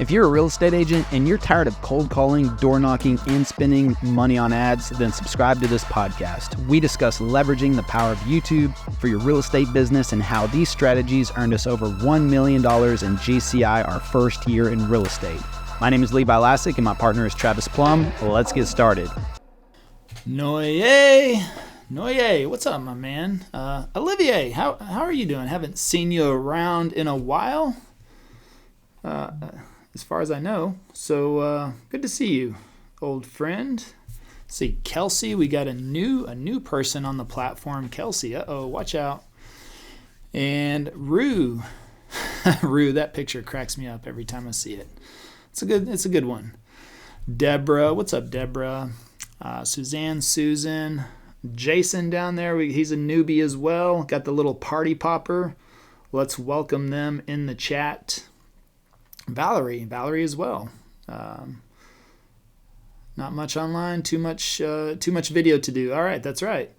If you're a real estate agent and you're tired of cold calling, door knocking, and spending money on ads, then subscribe to this podcast. We discuss leveraging the power of YouTube for your real estate business and how these strategies earned us over $1 million in GCI our first year in real estate. My name is Levi Lascsak and my partner is Travis Plumb. Let's get started. Noye, what's up, my man? Olivier, how are you doing? Haven't seen you around in a while. As far as I know. So good to see you, old friend. Let's see, Kelsey, we got a new person on the platform. Kelsey, watch out. And Rue, that picture cracks me up every time I see it. It's a good one. Deborah, what's up, Deborah? Susan, Jason down there. He's a newbie as well. Got the little party popper. Let's welcome them in the chat. Valerie as well. Not much online, too much video to do. All right, that's right.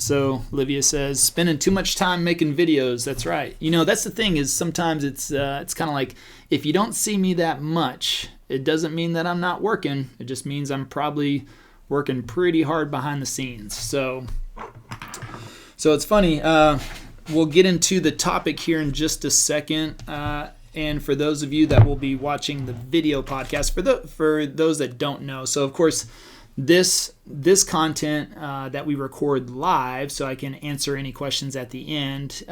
So Olivia says, spending too much time making videos. That's right. You know, that's the thing is sometimes it's kind of like if you don't see me that much, it doesn't mean that I'm not working. It just means I'm probably working pretty hard behind the scenes. So it's funny. We'll get into the topic here in just a second. And for those of you that will be watching the video podcast, for those that don't know, so of course, this content that we record live, so I can answer any questions at the end,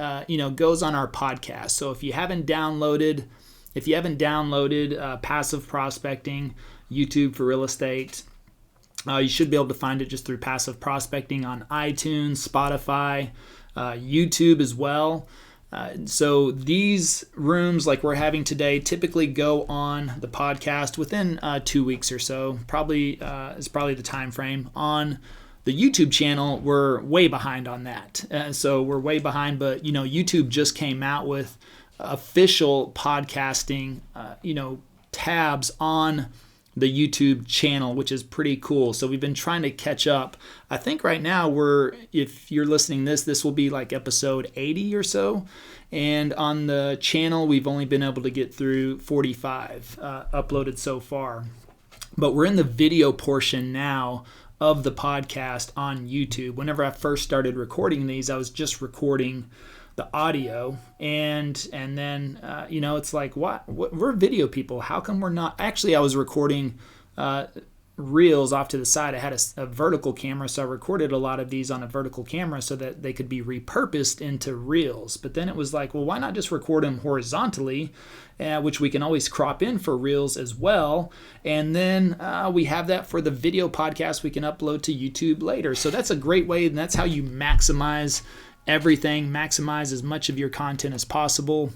goes on our podcast. So if you haven't downloaded Passive Prospecting, YouTube for Real Estate, you should be able to find it just through Passive Prospecting on iTunes, Spotify, YouTube as well. So these rooms like we're having today typically go on the podcast within 2 weeks or so. Is probably the time frame. On the YouTube channel, we're way behind on that. So we're way behind, but YouTube just came out with official podcasting tabs on the YouTube channel, which is pretty cool. So we've been trying to catch up. I think right now if you're listening this will be like episode 80 or so. And on the channel, we've only been able to get through 45 uploaded so far. But we're in the video portion now of the podcast on YouTube. Whenever I first started recording these, I was just recording the audio, and then it's like what we're video people. How come we're not? Actually, I was recording reels off to the side. I had a vertical camera, so I recorded a lot of these on a vertical camera so that they could be repurposed into reels. But then it was like, well, why not just record them horizontally, which we can always crop in for reels as well. And then we have that for the video podcast we can upload to YouTube later. So that's a great way, and that's how you maximize everything, maximize as much of your content as possible,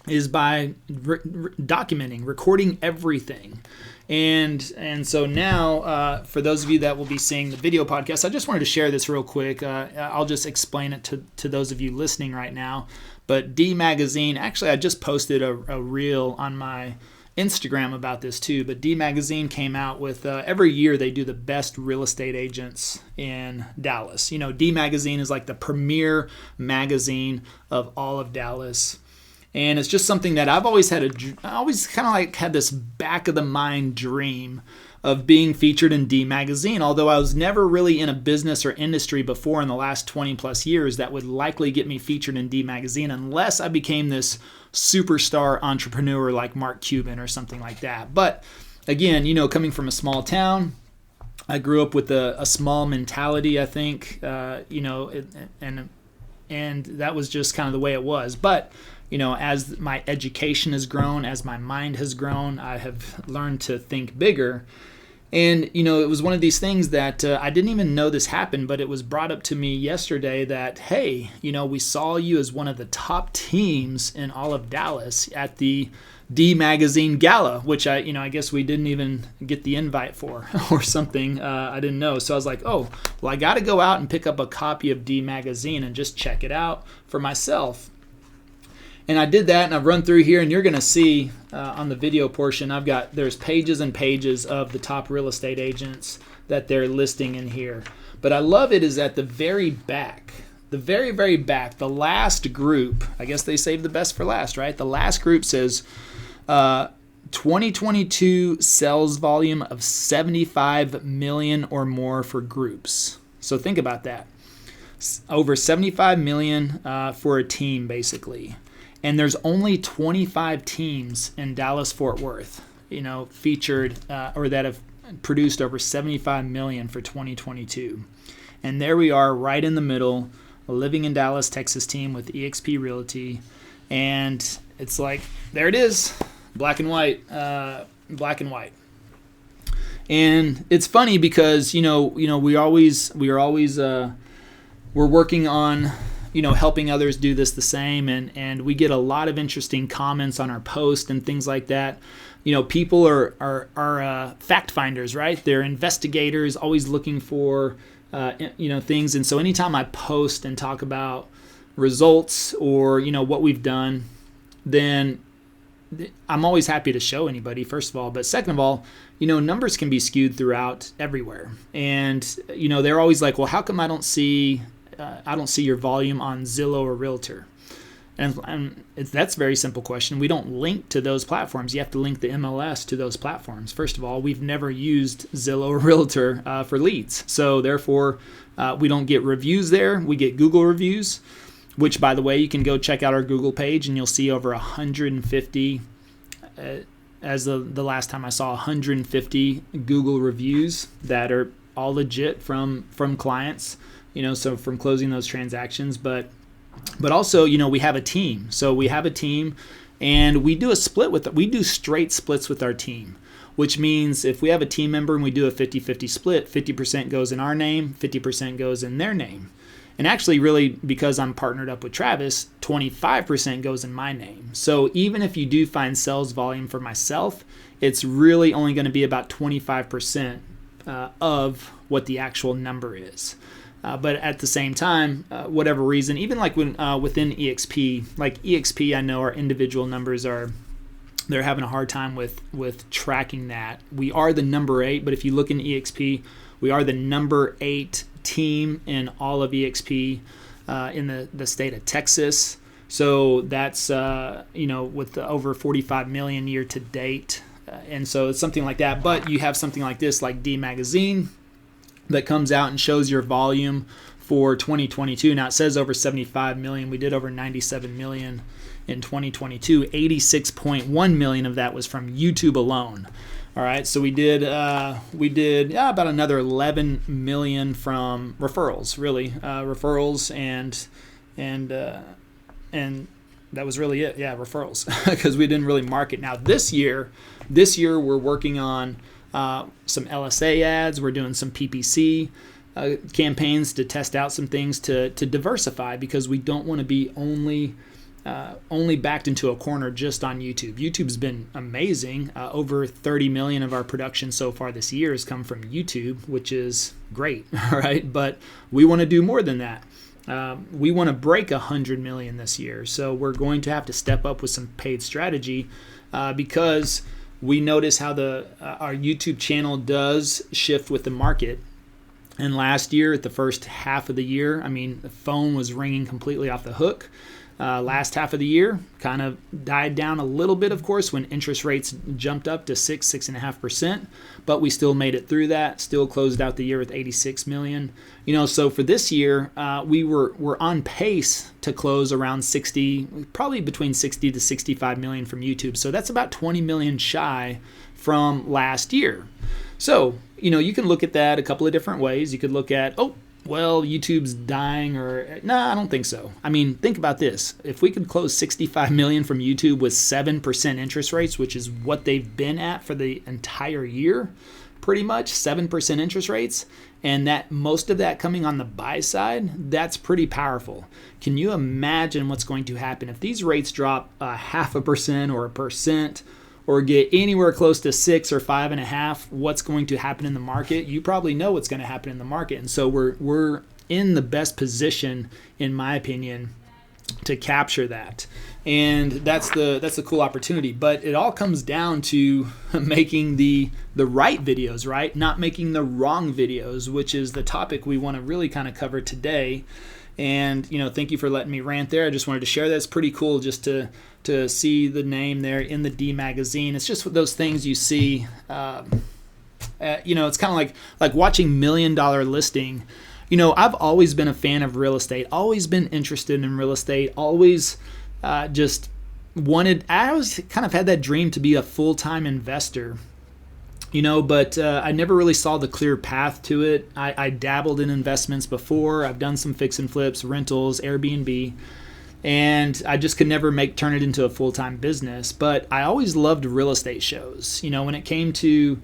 is by documenting, recording everything. And so now, for those of you that will be seeing the video podcast, I just wanted to share this real quick. I'll just explain it to those of you listening right now. But D Magazine, actually, I just posted a reel on my Instagram about this too, but D Magazine came out with, every year they do the best real estate agents in Dallas. D Magazine is like the premier magazine of all of Dallas. And it's just something that I've always had had this back of the mind dream of being featured in D Magazine, although I was never really in a business or industry before in the last 20 plus years that would likely get me featured in D Magazine unless I became this superstar entrepreneur like Mark Cuban or something like that. But again, coming from a small town, I grew up with a small mentality, I think, and that was just kind of the way it was. But as my education has grown, as my mind has grown, I have learned to think bigger. And, it was one of these things that I didn't even know this happened, but it was brought up to me yesterday that, hey, we saw you as one of the top teams in all of Dallas at the D Magazine Gala, which I guess we didn't even get the invite for or something. I didn't know. So I was like, oh, well, I got to go out and pick up a copy of D Magazine and just check it out for myself. And I did that, and I've run through here, and you're going to see on the video portion, there's pages and pages of the top real estate agents that they're listing in here. But I love it is at the very back, the very, very back, the last group. I guess they saved the best for last, right? The last group says 2022 sales volume of 75 million or more for groups. So think about that. Over 75 million for a team, basically. And there's only 25 teams in Dallas-Fort Worth, featured or that have produced over 75 million for 2022. And there we are right in the middle, a living in Dallas, Texas team with EXP Realty. And it's like, there it is, black and white. And it's funny because, we're working on, helping others do this the same. And we get a lot of interesting comments on our post and things like that. People are fact finders, right? They're investigators, always looking for, things. And so anytime I post and talk about results or, what we've done, then I'm always happy to show anybody, first of all. But second of all, numbers can be skewed throughout everywhere. And, they're always like, well, how come I don't see your volume on Zillow or Realtor? And that's a very simple question. We don't link to those platforms. You have to link the MLS to those platforms. First of all, we've never used Zillow or Realtor for leads. So therefore, we don't get reviews there. We get Google reviews, which, by the way, you can go check out our Google page and you'll see over 150, as the last time I saw, 150 Google reviews that are all legit from clients, so from closing those transactions. But also, we have a team. So we have a team and we do straight splits with our team, which means if we have a team member and we do a 50-50 split, 50% goes in our name, 50% goes in their name. And actually, really, because I'm partnered up with Travis, 25% goes in my name. So even if you do find sales volume for myself, it's really only going to be about 25% of what the actual number is. But at the same time, whatever reason, even like when within EXP, I know our individual numbers they're having a hard time with tracking that. We are the number 8, but if you look in EXP, we are the number 8 team in all of EXP in the state of Texas. So that's with over 45 million year to date, and so it's something like that. But you have something like this, like D Magazine, that comes out and shows your volume for 2022. Now it says over 75 million. We did over 97 million in 2022. 86.1 million of that was from YouTube alone. All right, so we did about another 11 million from referrals, really, referrals, and that was really it. Yeah, referrals, because we didn't really market. Now this year we're working on some LSA ads. We're doing some PPC campaigns to test out some things to diversify, because we don't want to be only backed into a corner just on YouTube. YouTube's been amazing. Over 30 million of our production so far this year has come from YouTube, which is great, all right? But we want to do more than that. We want to break 100 million this year. So we're going to have to step up with some paid strategy because we notice how our YouTube channel does shift with the market. And last year, at the first half of the year, the phone was ringing completely off the hook. Last half of the year kind of died down a little bit, of course, when interest rates jumped up to 6.5%, but we still made it through that, still closed out the year with 86 million. So for this year, we're on pace to close around 60, probably between 60 to 65 million from YouTube. So that's about 20 million shy from last year. So, you can look at that a couple of different ways. You could look at, YouTube's dying, or I don't think so. Think about this. If we could close 65 million from YouTube with 7% interest rates, which is what they've been at for the entire year, pretty much 7% interest rates, and that most of that coming on the buy side, that's pretty powerful. Can you imagine what's going to happen if these rates drop 0.5% or 1%? Or get anywhere close to 6 or 5.5, what's going to happen in the market? You probably know what's going to happen in the market. And so we're in the best position, in my opinion, to capture that. And that's the cool opportunity. But it all comes down to making the right videos, right? Not making the wrong videos, which is the topic we want to really kind of cover today. And, thank you for letting me rant there. I just wanted to share that. It's pretty cool just to see the name there in the D magazine. It's just those things you see. It's kind of like watching $1 Million Listing. I've always been a fan of real estate, always been interested in real estate, always just wanted, I always kind of had that dream to be a full-time investor. But I never really saw the clear path to it. I dabbled in investments before. I've done some fix and flips, rentals, Airbnb, and I just could never turn it into a full-time business. But I always loved real estate shows. When it came to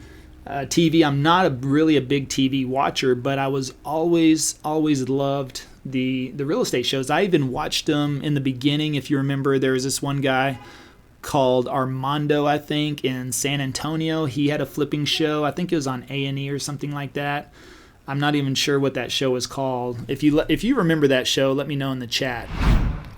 TV, I'm not really a big TV watcher, but I was always loved the real estate shows. I even watched them in the beginning. If you remember, there was this one guy called Armando, I think, in San Antonio. He had a flipping show. I think it was on A&E or something like that. I'm not even sure what that show was called. If you remember that show, let me know in the chat.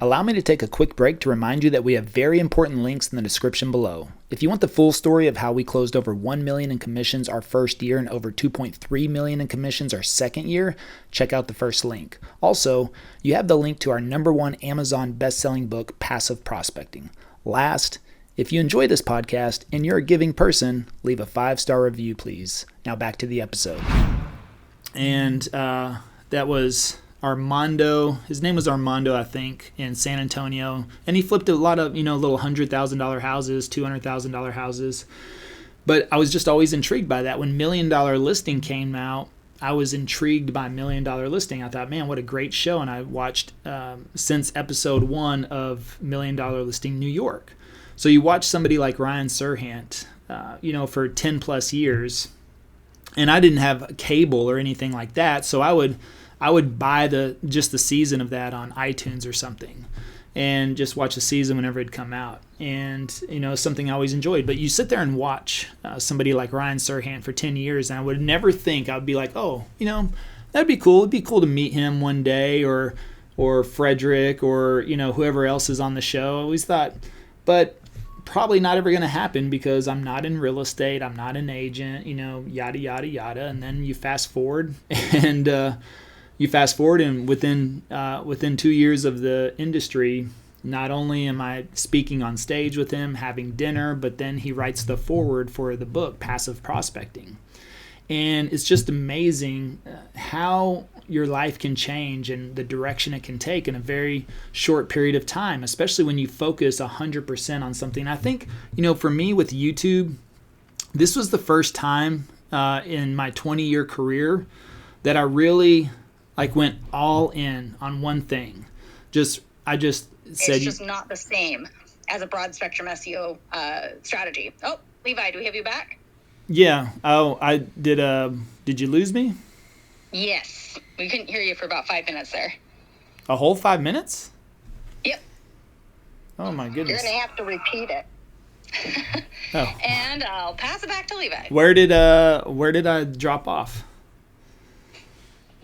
Allow me to take a quick break to remind you that we have very important links in the description below. If you want the full story of how we closed over $1 million in commissions our first year and over $2.3 million in commissions our second year, check out the first link. Also, you have the link to our #1 Amazon best-selling book, Passive Prospecting. Last, if you enjoy this podcast and you're a giving person, leave a 5-star review, please. Now back to the episode. And that was Armando. His name was Armando, I think, in San Antonio. And he flipped a lot of, little $100,000 houses, $200,000 houses. But I was just always intrigued by that. When $1 Million Listing came out, I was intrigued by $1 Million Listing. I thought, man, what a great show. And I watched since episode 1 of $1 Million Listing New York. So you watch somebody like Ryan Serhant, for 10 plus years. And I didn't have cable or anything like that. So I would buy the season of that on iTunes or something and just watch the season whenever it'd come out. And, something I always enjoyed. But you sit there and watch somebody like Ryan Serhant for 10 years, and I would never think, I would be like, oh, that'd be cool. It'd be cool to meet him one day, or Frederick, or, whoever else is on the show. I always thought, but probably not ever going to happen because I'm not in real estate. I'm not an agent, yada, yada, yada. And then you fast forward and within 2 years of the industry, not only am I speaking on stage with him, having dinner, but then he writes the foreword for the book, Passive Prospecting. And it's just amazing how your life can change and the direction it can take in a very short period of time, especially when you focus 100% on something. I think, for me with YouTube, this was the first time in my 20-year career that I really went all in on one thing. I just said it's just not the same as a broad spectrum SEO strategy. Oh, Levi, do we have you back? Yeah. Oh, I did. Did you lose me? Yes, we couldn't hear you for about 5 minutes there. A whole 5 minutes? Yep. Oh my goodness. You're gonna have to repeat it. Oh. And I'll pass it back to Levi. Where did I drop off?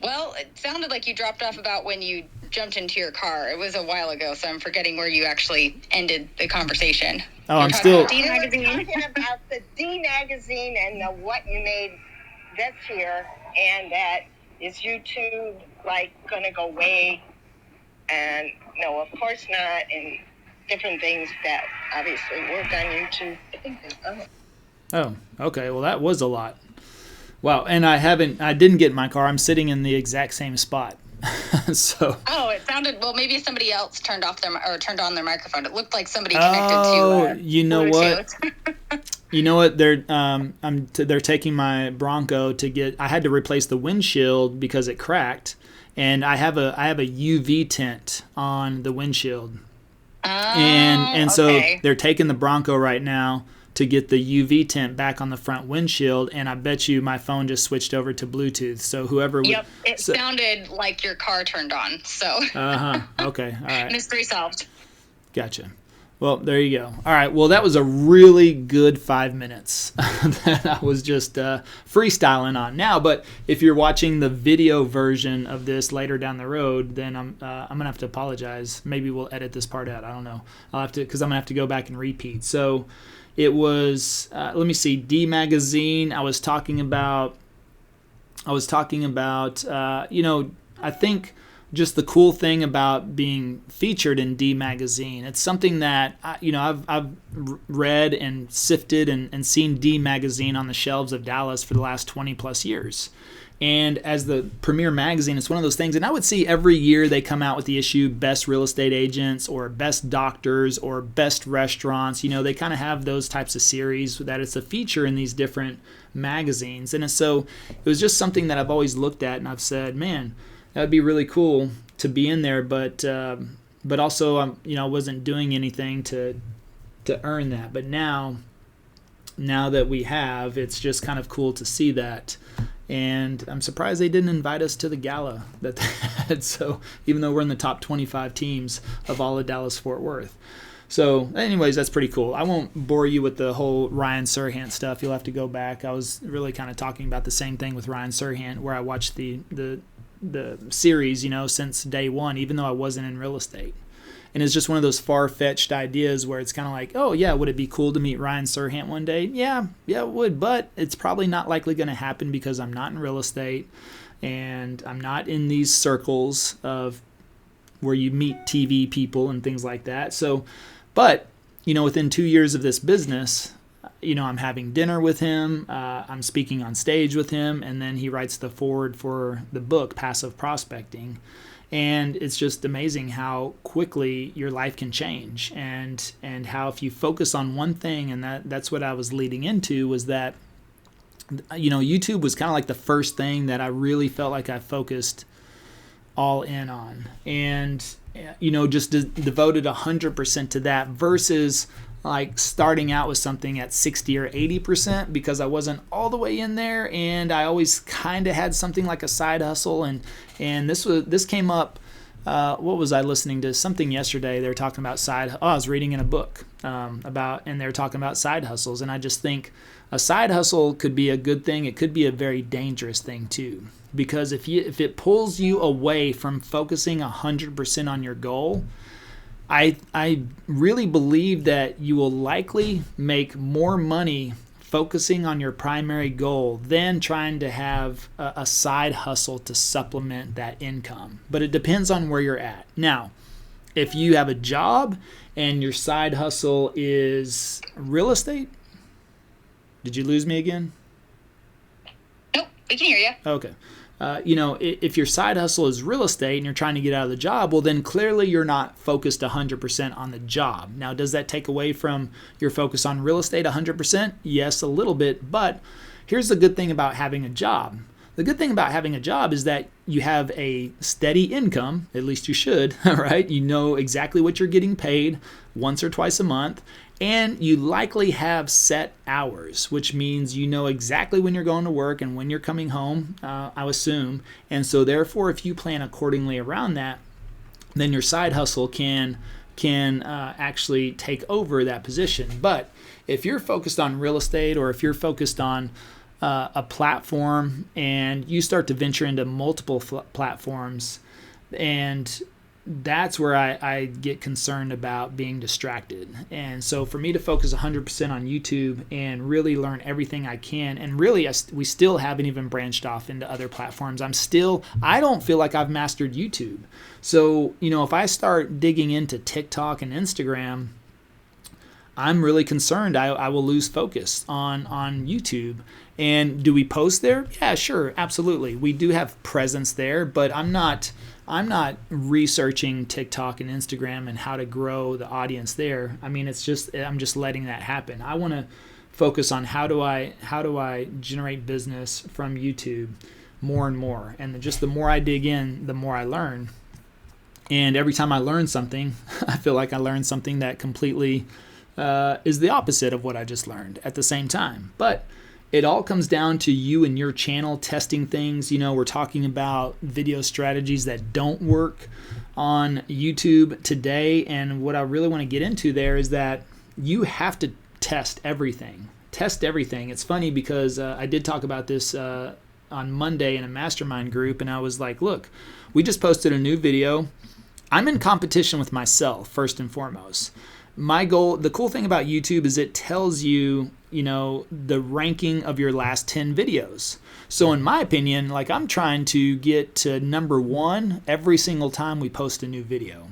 Well, it sounded like you dropped off about when you jumped into your car. It was a while ago, so I'm forgetting where you actually ended the conversation. Oh, I'm still D magazine. Talking about the D magazine and the what you made this year, and that is YouTube going to go away? And no, of course not. And different things that obviously work on YouTube. I think Oh, okay. Well, that was a lot. Wow, and I didn't get in my car. I'm sitting in the exact same spot. So. Oh, it sounded, well, maybe somebody else turned on their microphone. It looked like somebody connected to you know Bluetooth. what? You know what? They're taking my Bronco to get. I had to replace the windshield because it cracked, and I have a UV tint on the windshield. And so they're taking the Bronco right now to get the UV tint back on the front windshield, and I bet you my phone just switched over to Bluetooth. So whoever... Yep, it sounded like your car turned on, so... Okay, all right. Mystery solved. Gotcha. Well, there you go. All right, well, that was a really good 5 minutes that I was just freestyling on now. But if you're watching the video version of this later down the road, then I'm going to have to apologize. Maybe we'll edit this part out. I don't know. I'll have to, because I'm going to have to go back and repeat. So... It was, let me see, D Magazine. I was talking about, I think just the cool thing about being featured in D Magazine. It's something that I've read and sifted and seen D Magazine on the shelves of Dallas for the last 20 plus years. And as the premier magazine, it's one of those things. And I would see every year they come out with the issue best real estate agents or best doctors or best restaurants. They kind of have those types of series that it's a feature in these different magazines. And so it was just something that I've always looked at and I've said, man, that would be really cool to be in there. But also, I wasn't doing anything to earn that. But now that we have, it's just kind of cool to see that. And I'm surprised they didn't invite us to the gala that they had. So even though we're in the top 25 teams of all of Dallas-Fort Worth. So anyways, that's pretty cool. I won't bore you with the whole Ryan Serhant stuff. You'll have to go back. I was really kind of talking about the same thing with Ryan Serhant, where I watched the series, since day one, even though I wasn't in real estate. And it's just one of those far-fetched ideas where it's kind of like, oh, yeah, would it be cool to meet Ryan Serhant one day? Yeah, it would. But it's probably not likely going to happen because I'm not in real estate and I'm not in these circles of where you meet TV people and things like that. So, but, within 2 years of this business, I'm having dinner with him. I'm speaking on stage with him. And then he writes the foreword for the book, Passive Prospecting. And it's just amazing how quickly your life can change, and how if you focus on one thing, and that's what I was leading into, was that, YouTube was kind of like the first thing that I really felt like I focused all in on, and, just devoted 100% to that versus like starting out with something at 60 or 80% because I wasn't all the way in there, and I always kind of had something like a side hustle, and this came up. What was I listening to? Something yesterday. They were talking about I was reading in a book and they were talking about side hustles, and I just think a side hustle could be a good thing. It could be a very dangerous thing too, because if it pulls you away from focusing 100% on your goal, I really believe that you will likely make more money focusing on your primary goal than trying to have a side hustle to supplement that income. But it depends on where you're at. Now, if you have a job and your side hustle is real estate, did you lose me again? Nope, we can hear you. Okay. If your side hustle is real estate and you're trying to get out of the job, well, then clearly you're not focused 100% on the job. Now, does that take away from your focus on real estate 100%? Yes, a little bit. But here's the good thing about having a job. The good thing about having a job is that you have a steady income, at least you should, right? You know exactly what you're getting paid once or twice a month. And you likely have set hours, which means you know exactly when you're going to work and when you're coming home, I assume. And so therefore, if you plan accordingly around that, then your side hustle can actually take over that position. But if you're focused on real estate, or if you're focused on a platform and you start to venture into multiple platforms, and that's where I get concerned about being distracted. And so for me to focus 100% on YouTube and really learn everything I can, and really we still haven't even branched off into other platforms. I don't feel like I've mastered YouTube. So, if I start digging into TikTok and Instagram, I'm really concerned I will lose focus on YouTube. And do we post there? Yeah, sure, absolutely. We do have presence there, but I'm not researching TikTok and Instagram and how to grow the audience there. I mean, I'm just letting that happen. I want to focus on how do I generate business from YouTube more and more. And just the more I dig in, the more I learn. And every time I learn something, I feel like I learned something that completely is the opposite of what I just learned at the same time. But it all comes down to you and your channel testing things. We're talking about video strategies that don't work on YouTube today. And what I really want to get into there is that you have to test everything. Test everything. It's funny because I did talk about this on Monday in a mastermind group. And I was like, look, we just posted a new video. I'm in competition with myself, first and foremost. my goal, the cool thing about YouTube is it tells you, the ranking of your last 10 videos. So in my opinion, like I'm trying to get to number 1 every single time we post a new video.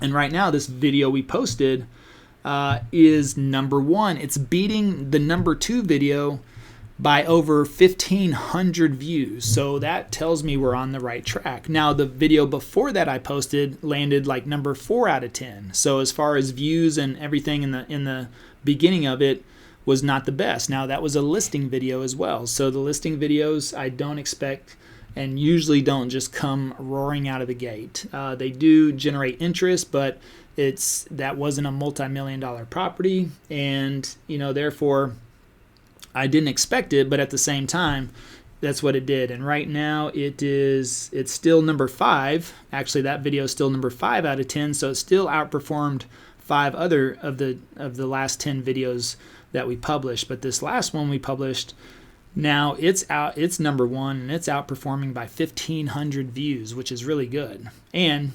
And right now, this video we posted is number 1. It's beating the number 2 video by over 1,500 views. So that tells me we're on the right track. Now, the video before that I posted landed like number 4 out of 10. So as far as views and everything in the beginning of it was not the best. Now, that was a listing video as well. So the listing videos I don't expect and usually don't just come roaring out of the gate. They do generate interest, but that wasn't a multi-million-dollar property, and therefore I didn't expect it, but at the same time, that's what it did. And right now it's still number 5. Actually, that video is still number 5 out of 10, so it still outperformed 5 other of the last 10 videos that we published. But this last one we published, now it's number 1, and it's outperforming by 1,500 views, which is really good. And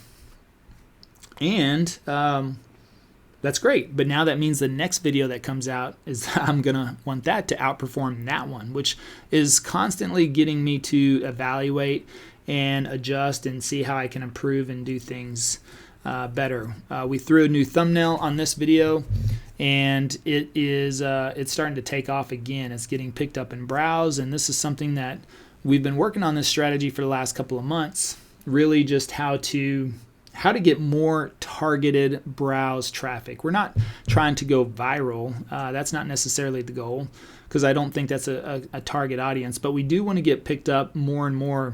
that's great. But now that means the next video that comes out is I'm going to want that to outperform that one, which is constantly getting me to evaluate and adjust and see how I can improve and do things better. We threw a new thumbnail on this video, and it's starting to take off again. It's getting picked up in browse, and this is something that we've been working on this strategy for the last couple of months, really just how to get more targeted browse traffic. We're not trying to go viral. That's not necessarily the goal, because I don't think that's a target audience, but we do want to get picked up more and more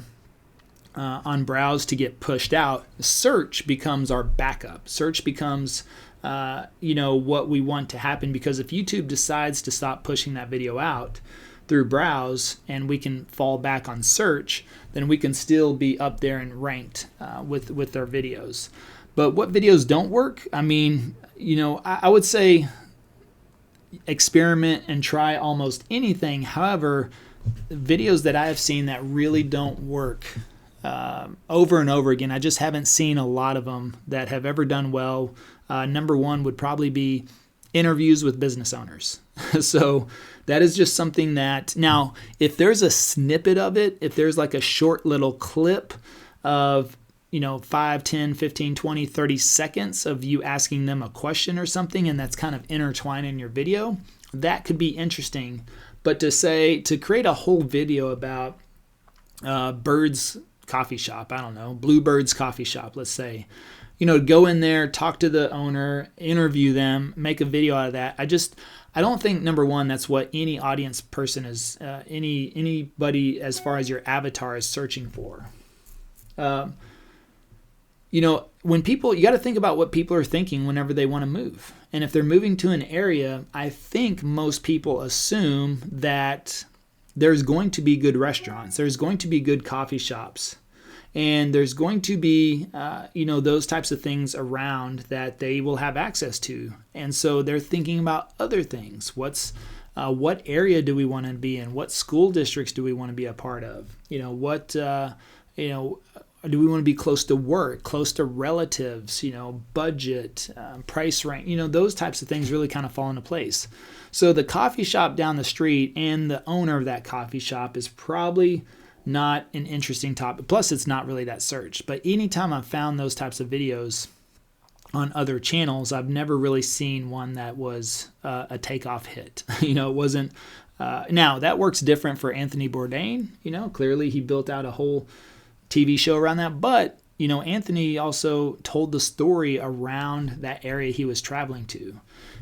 on browse to get pushed out. Search becomes our backup. Search becomes what we want to happen, because if YouTube decides to stop pushing that video out through browse and we can fall back on search, then we can still be up there and ranked with our videos. But what videos don't work? I mean, I would say experiment and try almost anything. However, videos that I have seen that really don't work over and over again, I just haven't seen a lot of them that have ever done well. Number 1 would probably be interviews with business owners. So that is just something that, now, if there's a snippet of it, if there's like a short little clip of 5, 10, 15, 20, 30 seconds of you asking them a question or something, and that's kind of intertwined in your video, that could be interesting. But to create a whole video about Bird's coffee shop, I don't know, Bluebird's coffee shop, let's say, go in there, talk to the owner, interview them, make a video out of that. I don't think, number 1, that's what any audience person is, anybody as far as your avatar is searching for. When people, you got to think about what people are thinking whenever they want to move. And if they're moving to an area, I think most people assume that there's going to be good restaurants, there's going to be good coffee shops, and there's going to be, those types of things around that they will have access to. And so they're thinking about other things. What area do we want to be in? What school districts do we want to be a part of? Do we want to be close to work, close to relatives, budget, price range, those types of things really kind of fall into place. So the coffee shop down the street and the owner of that coffee shop is probably not an interesting topic. Plus, it's not really that searched. But anytime I've found those types of videos on other channels, I've never really seen one that was a takeoff hit. It wasn't. Now, that works different for Anthony Bourdain. Clearly he built out a whole TV show around that. But, Anthony also told the story around that area he was traveling to.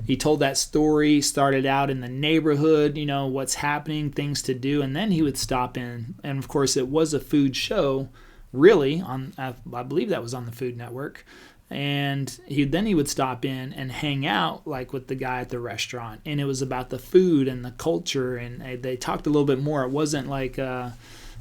He told that story, started out in the neighborhood, what's happening, things to do, and then he would stop in. And of course, it was a food show, really, I believe that was on the Food Network. And he would stop in and hang out like with the guy at the restaurant. And it was about the food and the culture, and they talked a little bit more. It wasn't like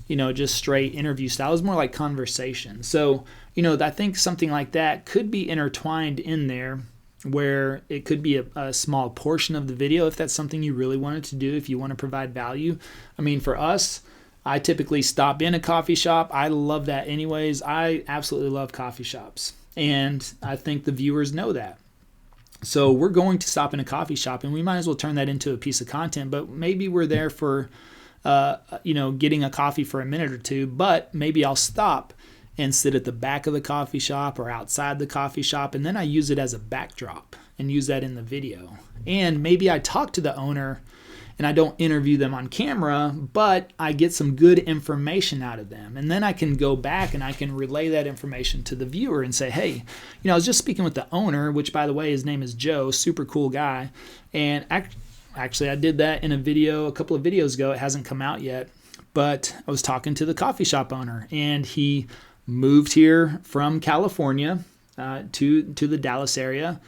just straight interview style. It was more like conversation. So, I think something like that could be intertwined in there, where it could be a small portion of the video if that's something you really wanted to do, if you want to provide value. I mean, for us, I typically stop in a coffee shop. I love that anyways. I absolutely love coffee shops, and I think the viewers know that. So we're going to stop in a coffee shop, and we might as well turn that into a piece of content. But maybe we're there for, getting a coffee for a minute or two. But maybe I'll stop and sit at the back of the coffee shop or outside the coffee shop, and then I use it as a backdrop and use that in the video. And maybe I talk to the owner, and I don't interview them on camera, but I get some good information out of them. And then I can go back and I can relay that information to the viewer and say, hey, I was just speaking with the owner, which, by the way, his name is Joe, super cool guy. And actually, I did that in a video a couple of videos ago. It hasn't come out yet, but I was talking to the coffee shop owner, and he moved here from California to the Dallas area.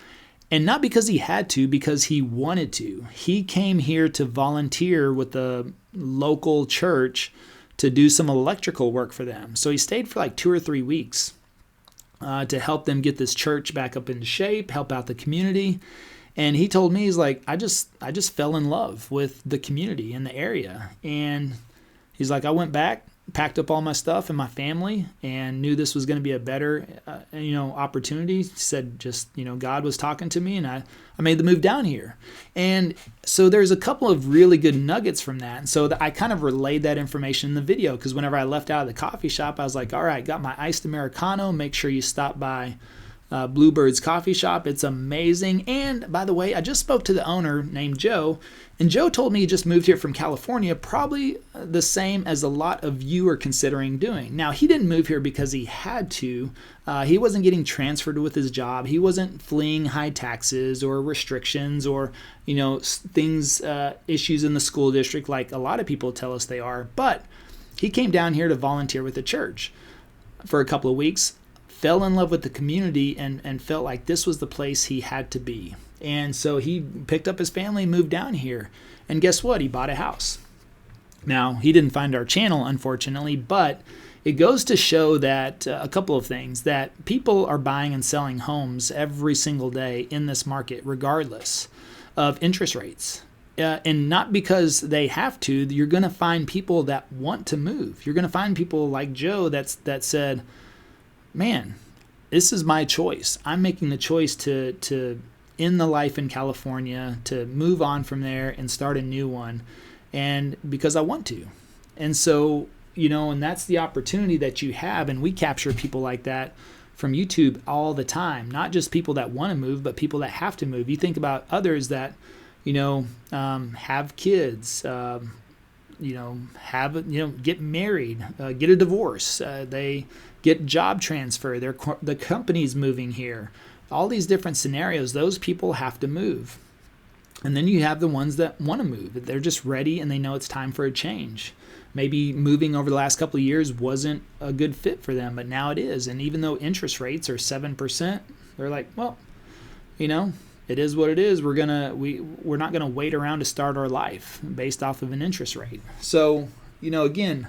And not because he had to, because he wanted to. He came here to volunteer with the local church to do some electrical work for them. So he stayed for like 2 or 3 weeks to help them get this church back up into shape, help out the community. And he told me, he's like, I just fell in love with the community and the area. And he's like, I went back, packed up all my stuff and my family, and knew this was going to be a better, opportunity. He said, God was talking to me, and I made the move down here. And so there's a couple of really good nuggets from that. And so I kind of relayed that information in the video, because whenever I left out of the coffee shop, I was like, all right, got my iced Americano. Make sure you stop by Bluebird's coffee shop. It's amazing. And by the way, I just spoke to the owner named Joe, and Joe told me he just moved here from California, probably the same as a lot of you are considering doing. Now, he didn't move here because he had to. He wasn't getting transferred with his job. He wasn't fleeing high taxes or restrictions or, issues in the school district like a lot of people tell us they are. But he came down here to volunteer with the church for a couple of weeks, fell in love with the community, and felt like this was the place he had to be. And so he picked up his family and moved down here. And guess what? He bought a house. Now, he didn't find our channel, unfortunately, but it goes to show that a couple of things, that people are buying and selling homes every single day in this market, regardless of interest rates. And not because they have to. You're going to find people that want to move. You're going to find people like Joe that said, man, this is my choice. I'm making the choice to end the life in California, to move on from there and start a new one, and because I want to. And so, and that's the opportunity that you have, and we capture people like that from YouTube all the time, not just people that want to move, but people that have to move. You think about others that, have kids, get married, get a divorce, they get job transfer, the company's moving here. All these different scenarios, those people have to move. And then you have the ones that want to move. They're just ready and they know it's time for a change. Maybe moving over the last couple of years wasn't a good fit for them, but now it is. And even though interest rates are 7%, they're like, well, it is what it is. We're not gonna wait around to start our life based off of an interest rate. So, again,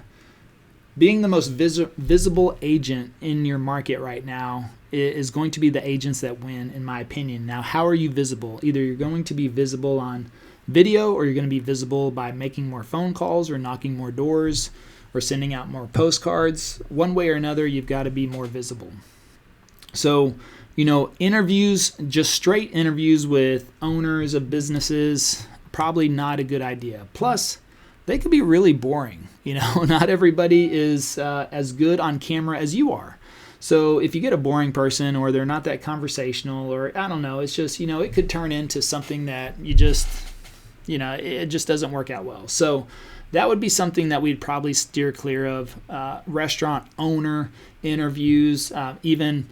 being the most visible agent in your market right now is going to be the agents that win, in my opinion. Now, how are you visible? Either you're going to be visible on video, or you're going to be visible by making more phone calls or knocking more doors or sending out more postcards. One way or another, you've got to be more visible. So, interviews, just straight interviews with owners of businesses, probably not a good idea. Plus, they could be really boring. Not everybody is as good on camera as you are. So if you get a boring person, or they're not that conversational, or I don't know, it's just, it could turn into something that it just doesn't work out well. So that would be something that we'd probably steer clear of. Restaurant owner interviews, even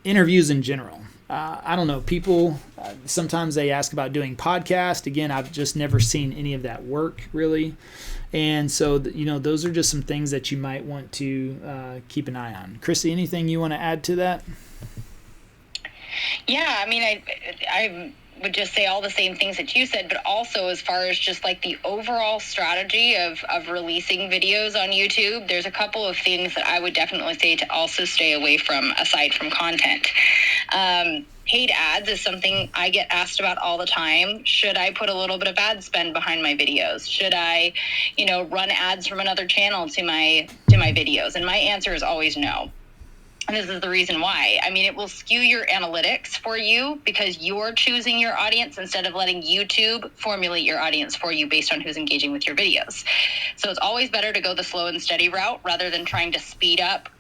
interviews in general. I don't know, people, sometimes they ask about doing podcast. Again, I've just never seen any of that work, really. And so, those are just some things that you might want to keep an eye on. Chrissy, anything you want to add to that? Yeah, I mean, I would just say all the same things that you said, but also as far as just like the overall strategy of releasing videos on YouTube, there's a couple of things that I would definitely say to also stay away from, aside from content. Paid ads is something I get asked about all the time. Should I put a little bit of ad spend behind my videos? Should I, run ads from another channel to my videos? And my answer is always no. And this is the reason why. I mean, it will skew your analytics for you because you're choosing your audience instead of letting YouTube formulate your audience for you based on who's engaging with your videos. So it's always better to go the slow and steady route rather than trying to speed up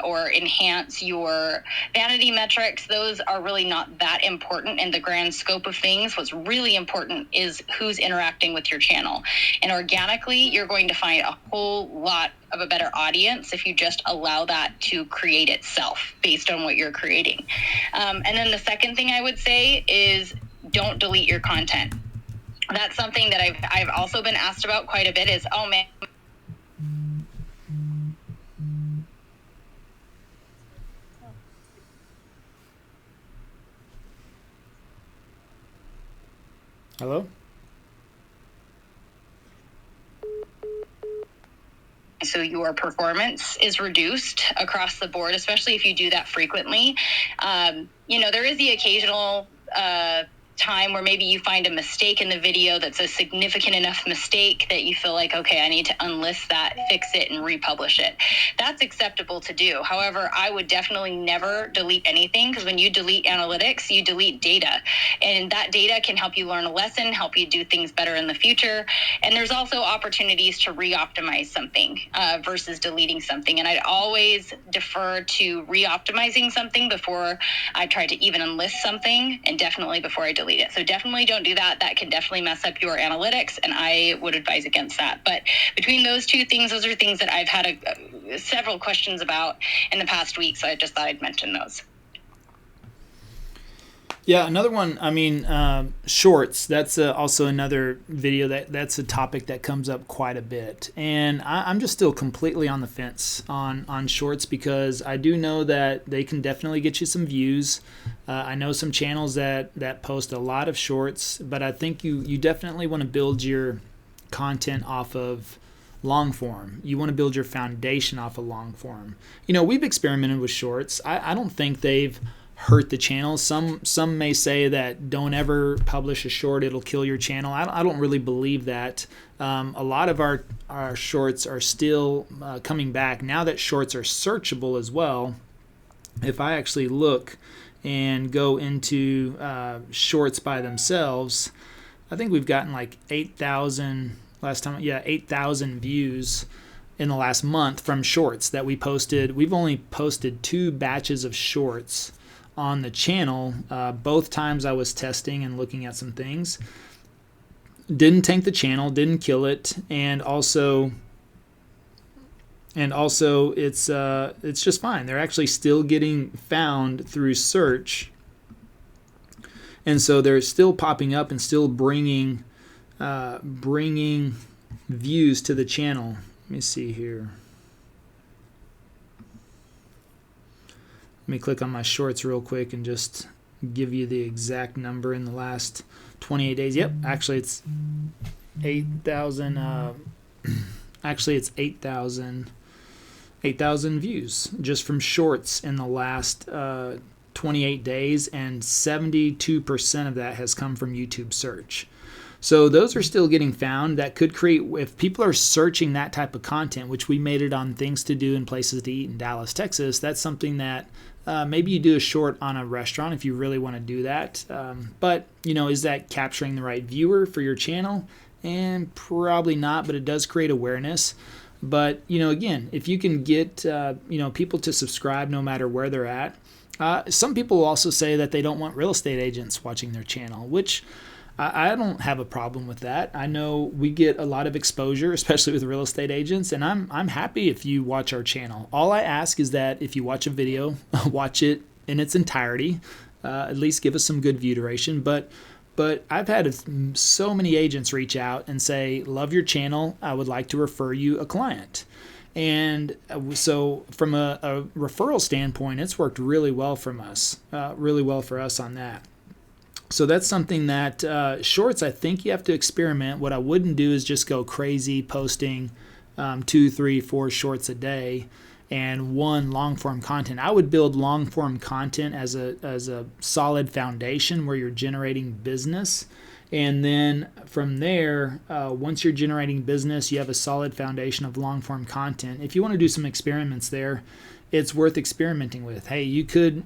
or enhance your vanity metrics. Those are really not that important in the grand scope of things. What's really important is who's interacting with your channel. And organically, you're going to find a whole lot of a better audience if you just allow that to create itself based on what you're creating. And then the second thing I would say is don't delete your content. That's something that I've also been asked about quite a bit is, oh man, Hello? so your performance is reduced across the board, especially if you do that frequently. There is the occasional time where maybe you find a mistake in the video that's a significant enough mistake that you feel like, okay, I need to unlist that, fix it, and republish it. That's acceptable to do. However, I would definitely never delete anything, because when you delete analytics, you delete data. And that data can help you learn a lesson, help you do things better in the future. And there's also opportunities to re-optimize something versus deleting something. And I'd always defer to re-optimizing something before I try to even enlist something, and definitely before I delete it. So definitely don't do that. That can definitely mess up your analytics, and I would advise against that. But between those two things, those are things that I've had several questions about in the past week, so I just thought I'd mention those. Yeah, another one, shorts. That's also another video that's a topic that comes up quite a bit. And I'm just still completely on the fence on shorts, because I do know that they can definitely get you some views. I know some channels that post a lot of shorts, but I think you definitely want to build your content off of long form. You want to build your foundation off of long form. We've experimented with shorts. I don't think they've hurt the channel. Some may say that don't ever publish a short, it'll kill your channel. I don't really believe that. A lot of our shorts are still coming back now that shorts are searchable as well. If I actually look and go into shorts by themselves, I think we've gotten like 8,000 last time. Yeah, 8,000 views in the last month from shorts that we posted. We've only posted 2 batches of shorts on the channel. Both times I was testing and looking at some things. Didn't tank the channel, didn't kill it, and also it's just fine. They're actually still getting found through search, and so they're still popping up and still bringing views to the channel. Let me see here. Let me click on my shorts real quick and just give you the exact number in the last 28 days. Yep, actually it's 8,000. Actually, it's 8,000 views just from shorts in the last 28 days, and 72% of that has come from YouTube search. So those are still getting found. That could create, if people are searching that type of content, which we made it on things to do and places to eat in Dallas, Texas, that's something that maybe you do a short on a restaurant if you really want to do that. But, is that capturing the right viewer for your channel? And probably not, but it does create awareness. But, again, if you can get, people to subscribe no matter where they're at. Some people will also say that they don't want real estate agents watching their channel, which I don't have a problem with that. I know we get a lot of exposure, especially with real estate agents, and I'm happy if you watch our channel. All I ask is that if you watch a video, watch it in its entirety. At least give us some good view duration. But I've had so many agents reach out and say, love your channel, I would like to refer you a client. And so from a referral standpoint, it's worked really well for us on that. So that's something that shorts, I think you have to experiment. What I wouldn't do is just go crazy posting 2, 3, 4 shorts a day and 1 long form content. I would build long form content as a solid foundation where you're generating business. And then from there, once you're generating business, you have a solid foundation of long form content. If you want to do some experiments there it's worth experimenting with. Hey, you could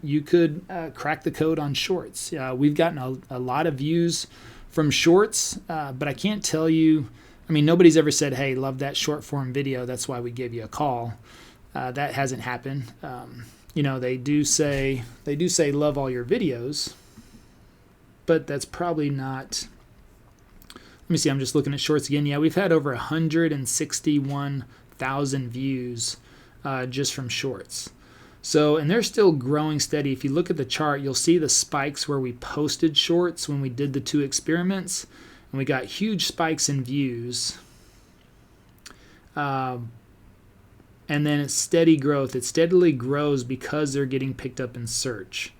crack the code on shorts. We've gotten a lot of views from shorts, but I can't tell you. I mean, nobody's ever said, "Hey, love that short form video. That's why we gave you a call." That hasn't happened. They do say love all your videos, but that's probably not. Let me see. I'm just looking at shorts again. Yeah, we've had over 161,000 views just from shorts. So, and they're still growing steady. If you look at the chart, you'll see the spikes where we posted shorts when we did the 2 experiments, and we got huge spikes in views. And then it's steady growth. It steadily grows because they're getting picked up in search.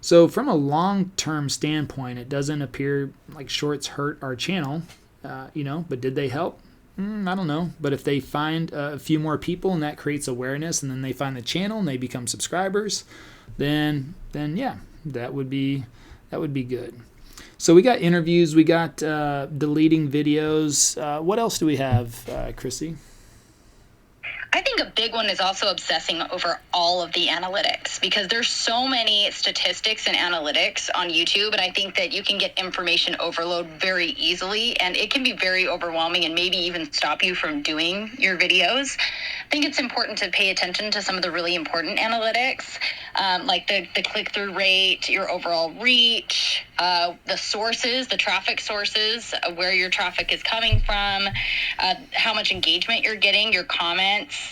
So from a long-term standpoint, it doesn't appear like shorts hurt our channel, but did they help? I don't know. But if they find a few more people and that creates awareness, and then they find the channel and they become subscribers, then yeah, that would be good. So we got interviews, we got deleting videos. What else do we have, Chrissy? I think a big one is also obsessing over all of the analytics, because there's so many statistics and analytics on YouTube, and I think that you can get information overload very easily, and it can be very overwhelming and maybe even stop you from doing your videos. I think it's important to pay attention to some of the really important analytics, like the click-through rate, your overall reach, the sources, the traffic sources, where your traffic is coming from, how much engagement you're getting, your comments,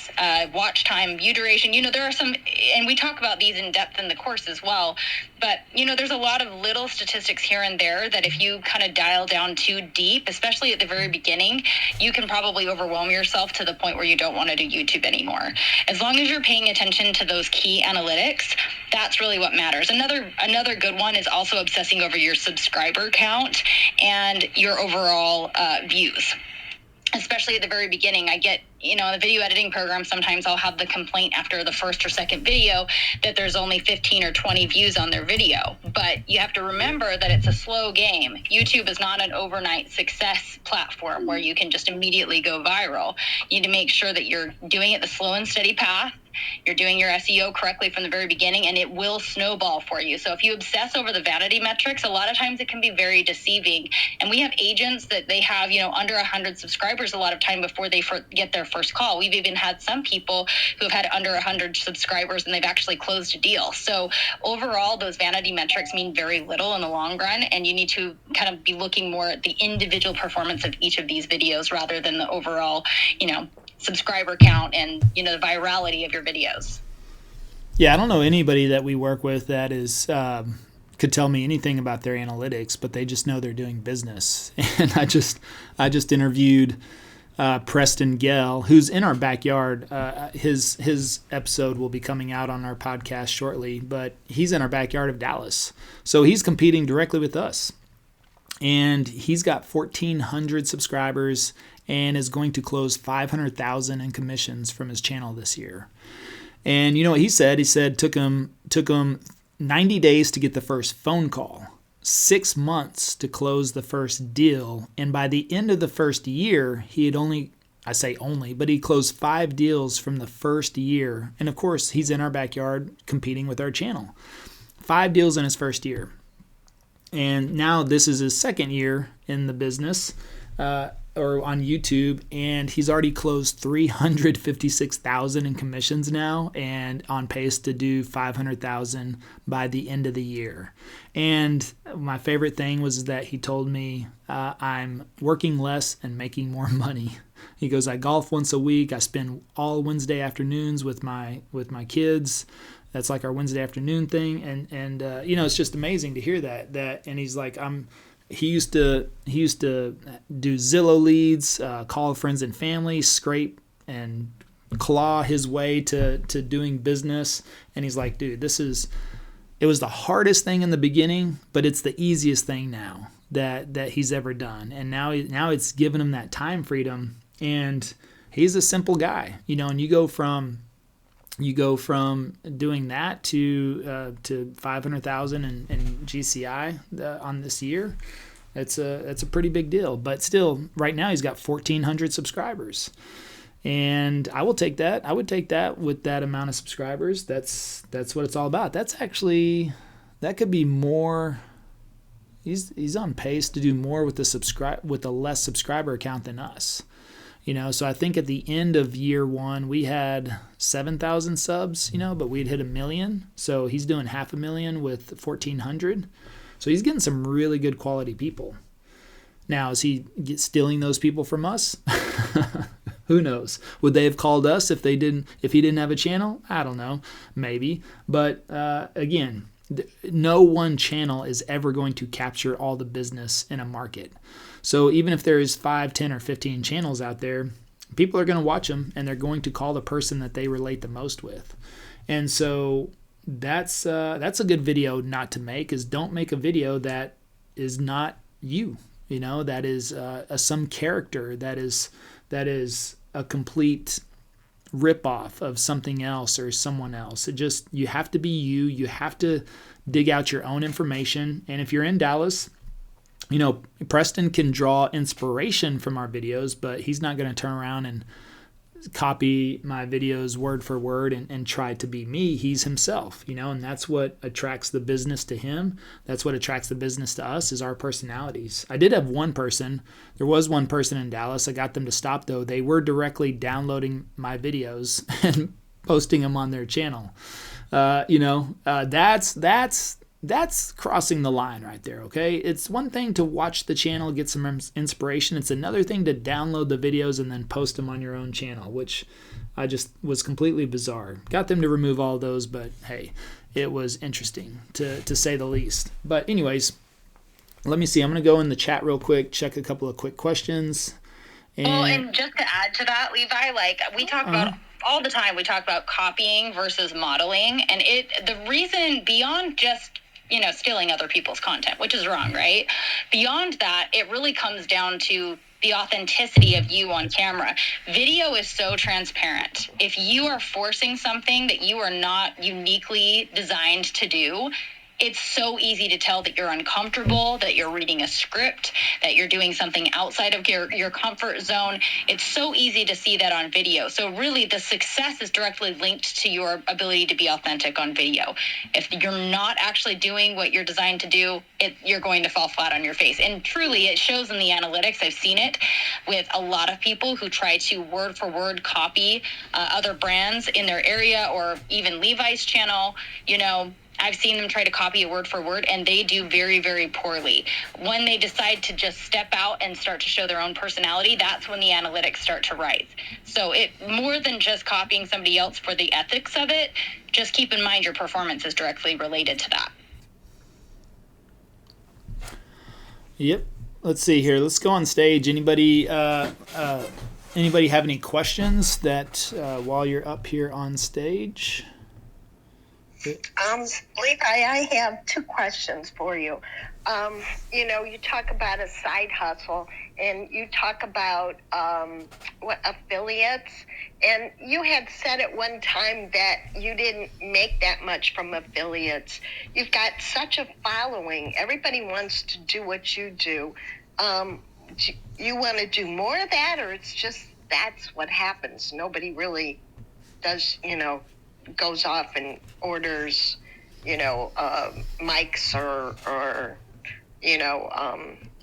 watch time, view duration. There are some, and we talk about these in depth in the course as well, but there's a lot of little statistics here and there that if you kind of dial down too deep, especially at the very beginning, you can probably overwhelm yourself to the point where you don't want to do YouTube anymore. As long as you're paying attention to those key analytics, that's really what matters. Another good one is also obsessing over your subscriber count and your overall views. Especially at the very beginning, I get, in the video editing program, sometimes I'll have the complaint after the first or second video that there's only 15 or 20 views on their video. But you have to remember that it's a slow game. YouTube is not an overnight success platform where you can just immediately go viral. You need to make sure that you're doing it the slow and steady path. You're doing your SEO correctly from the very beginning, and it will snowball for you. So if you obsess over the vanity metrics, a lot of times it can be very deceiving. And we have agents that they have, under 100 subscribers a lot of time before they get their first call. We've even had some people who have had under 100 subscribers and they've actually closed a deal. So overall, those vanity metrics mean very little in the long run, and you need to kind of be looking more at the individual performance of each of these videos rather than the overall, subscriber count and the virality of your videos. Yeah, I don't know anybody that we work with that is could tell me anything about their analytics, but they just know they're doing business. And I just interviewed Preston Gale, who's in our backyard. His episode will be coming out on our podcast shortly, but he's in our backyard of Dallas, so he's competing directly with us. And he's got 1,400 subscribers and is going to close $500,000 in commissions from his channel this year. And you know what he said? He said took him 90 days to get the first phone call, 6 months to close the first deal, and by the end of the first year, he had but he closed 5 deals from the first year. And of course, he's in our backyard competing with our channel. 5 deals in his first year. And now this is his second year in the business, or on YouTube, and he's already closed $356,000 in commissions now, and on pace to do $500,000 by the end of the year. And my favorite thing was that he told me, I'm working less and making more money. He goes, I golf once a week. I spend all Wednesday afternoons with my kids. That's like our Wednesday afternoon thing, and it's just amazing to hear that. And he's like, He used to do Zillow leads, call friends and family, scrape and claw his way to doing business. And he's like, dude, it was the hardest thing in the beginning, but it's the easiest thing now that he's ever done. And now it's given him that time freedom. And he's a simple guy, and you go from doing that to $500,000 in GCI on this year. It's a pretty big deal. But still, right now he's got 1,400 subscribers, And I will take that. I would take that with that amount of subscribers. That's what it's all about. That could be more. He's on pace to do more with the less subscriber account than us. So I think at the end of year one, we had 7,000 subs, but we'd hit 1 million. So he's doing 500,000 with 1,400. So he's getting some really good quality people. Now, is he stealing those people from us? Who knows? Would they have called us if he didn't have a channel? I don't know. Maybe. But again, no one channel is ever going to capture all the business in a market. So even if there's 5, 10, or 15 channels out there, people are going to watch them and they're going to call the person that they relate the most with. And so that's a good video not to make, is don't make a video that is not you, that is some character that is a complete ripoff of something else or someone else. You have to be you. You have to dig out your own information. And if you're in Dallas, Preston can draw inspiration from our videos, but he's not going to turn around and copy my videos word for word and try to be me. He's himself, and that's what attracts the business to him. That's what attracts the business to us, is our personalities. I did have there was one person in Dallas. I got them to stop, though. They were directly downloading my videos and posting them on their channel. That's crossing the line right there, okay? It's one thing to watch the channel, get some inspiration. It's another thing to download the videos and then post them on your own channel, which I just was completely bizarre. Got them to remove all those, but hey, it was interesting to say the least. But anyways, let me see. I'm going to go in the chat real quick, check a couple of quick questions. And just to add to that, Levi, we talk about all the time, we talk about copying versus modeling. And the reason beyond just stealing other people's content, which is wrong, right? Beyond that, it really comes down to the authenticity of you on camera. Video is so transparent. If you are forcing something that you are not uniquely designed to do, it's so easy to tell that you're uncomfortable, that you're reading a script, that you're doing something outside of your comfort zone. It's so easy to see that on video. So really, the success is directly linked to your ability to be authentic on video. If you're not actually doing what you're designed to do, you're going to fall flat on your face. And truly, it shows in the analytics. I've seen it with a lot of people who try to word for word copy other brands in their area, or even Levi's channel, I've seen them try to copy it word for word, and they do very, very poorly. When they decide to just step out and start to show their own personality, that's when the analytics start to rise. So it more than just copying somebody else for the ethics of it, just keep in mind your performance is directly related to that. Yep. Let's see here. Let's go on stage. Anybody have any questions that while you're up here on stage? Levi, I have 2 questions for you. You talk about a side hustle, and you talk about affiliates, and you had said at one time that you didn't make that much from affiliates. You've got such a following. Everybody wants to do what you do. You want to do more of that, or it's just that's what happens? Nobody really does, goes off and orders, mics or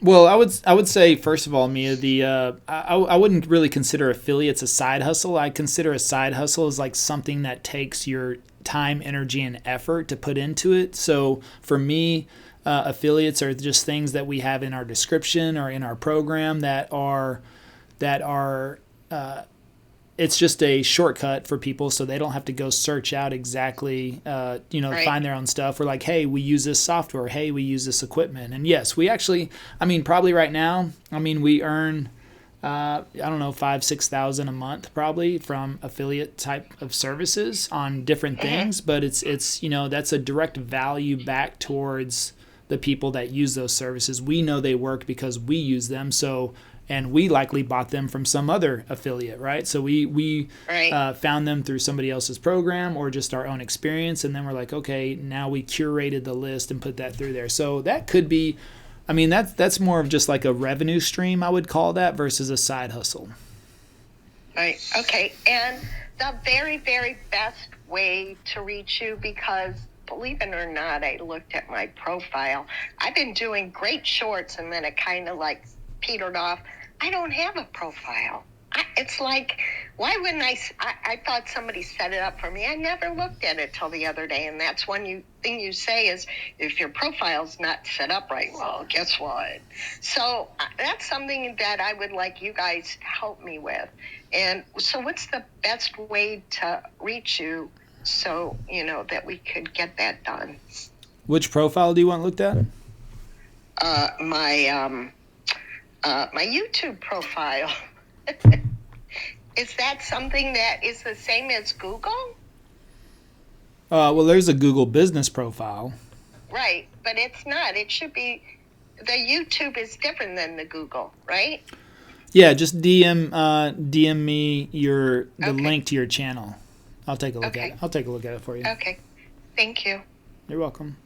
Well, I would say, first of all, Mia, I wouldn't really consider affiliates a side hustle. I consider a side hustle as like something that takes your time, energy, and effort to put into it. So for me, affiliates are just things that we have in our description or in our program that are it's just a shortcut for people so they don't have to go search out exactly, right. Find their own stuff. We're like, hey, we use this software. Hey, we use this equipment. And yes, we actually, probably right now, we earn, $5,000-6,000 a month probably from affiliate type of services on different things. But it's that's a direct value back towards the people that use those services. We know they work because we use them. And we likely bought them from some other affiliate, right? So we found them through somebody else's program or just our own experience. And then we're like, okay, now we curated the list and put that through there. So that could be, that's more of just like a revenue stream, I would call that, versus a side hustle. Right. Okay. And the very, very best way to reach you, because believe it or not, I looked at my profile. I've been doing great shorts, and then it kind of like petered off. I don't have a profile. It's like, why wouldn't I thought somebody set it up for me. I never looked at it till the other day. And that's one thing you say is, if your profile's not set up right, well, guess what? So that's something that I would like you guys to help me with. And so what's the best way to reach you so, that we could get that done? Which profile do you want looked at? My YouTube profile. Is that something that is the same as Google? Well, there's a Google business profile. Right, but it's not. It should be. The YouTube is different than the Google, right? Yeah, just DM me the link to your channel. I'll take a look at it. I'll take a look at it for you. Okay, thank you. You're welcome.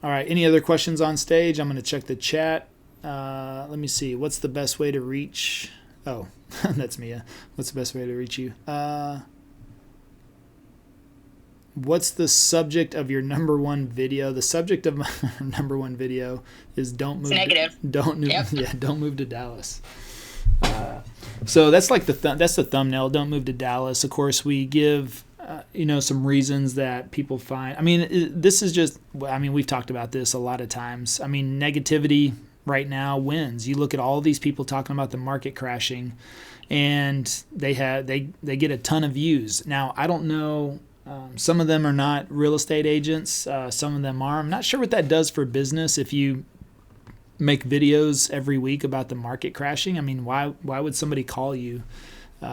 All right, any other questions on stage? I'm going to check the chat. Let me see. What's the best way to reach? Oh, that's Mia. What's the best way to reach you? What's the subject of your number one video? The subject of my number one video is don't move. It's negative. Don't move to Dallas. So that's like that's the thumbnail. Don't move to Dallas. Of course, we give some reasons that people find. I mean, this is just. I mean, we've talked about this a lot of times. I mean, negativity right now wins. You look at all these people talking about the market crashing, and they get a ton of views. Now, I don't know. Some of them are not real estate agents. Some of them are. I'm not sure what that does for business if you make videos every week about the market crashing. I mean, why would somebody call you?